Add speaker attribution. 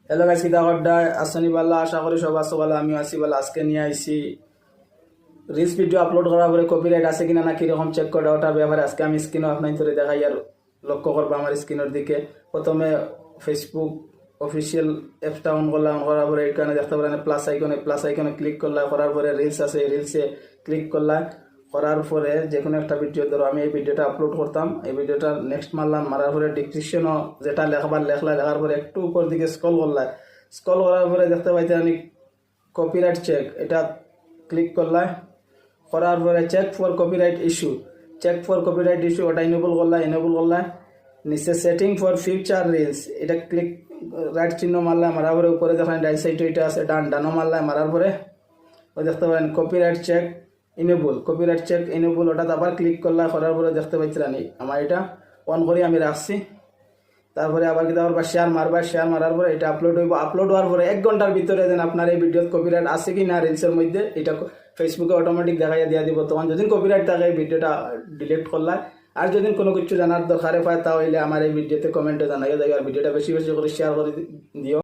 Speaker 1: Hello guys, কিতা করডায় আসনি বাল্লা, আশা করি সব আছো ভালো। আমিও আছি ভালো। আজকে নিয়ে আইছি রিলস ভিডিও আপলোড করার পরে কপিরাইট আছে কিনা না কিরকম চেক করে ওটার ব্যাপারে আজকে আমি স্ক্রিনও আপনার ধরে দেখাই আর লক্ষ্য করবো আমার স্ক্রিনের দিকে। প্রথমে ফেসবুক অফিসিয়াল অ্যাপসটা অন করলাম, অন করার পরে এখানে দেখতে পারেন প্লাস আইকনে ক্লিক করলাম, করার পরে রিলস আছে, রিলসে ক্লিক করলাম। করার পরে যে কোনো একটা ভিডিও, ধরো আমি এই ভিডিওটা আপলোড করতাম, এই ভিডিওটা নেক্সট মারলাম, মারার পরে ডিসক্রিপশনও যেটা লেখার পরে একটু উপর দিকে স্ক্রল করলাম। স্ক্রল করার পরে দেখতে পাইতে আমি কপিরাইট চেক, এটা ক্লিক করলাম। করার পরে চেক ফর কপিরাইট ইস্যু ওটা ইনেবল করলাম। নিচে সেটিং ফর ফিউচার রিলস, এটা ক্লিক রাইট চিহ্ন মারলাম, মারার পরে উপরে দেখেন রাইট সাইডে এটা আছে ডানও মারলাম। মারার পরে ওই দেখতে পারেন কপিরাইট চেক ইনেবল, ওটা আবার ক্লিক করলাম। করার পরে দেখতে পাইছিলাম আমার এটা অন করে আমি রাখছি। তারপরে আবার কিন্তু আবার শেয়ার মারার পরে এটা আপলোড হওয়ার পরে 1 ঘন্টার ভিতরে যেন আপনার এই ভিডিওতে কপিরাইট আছে কি না রিলসের মধ্যে এটা ফেসবুকে অটোমেটিক দেখাইয়া দিয়া দিব। তখন যদি কপিরাইট থাকে এই ভিডিওটা ডিলিট করলাম। আর যদি কোনো কিছু জানার দরকারে পায় তাহলে আমার এই ভিডিওতে কমেন্টে জানাইয়া দেয়। আর ভিডিওটা বেশি বেশি করে শেয়ার করে দিও।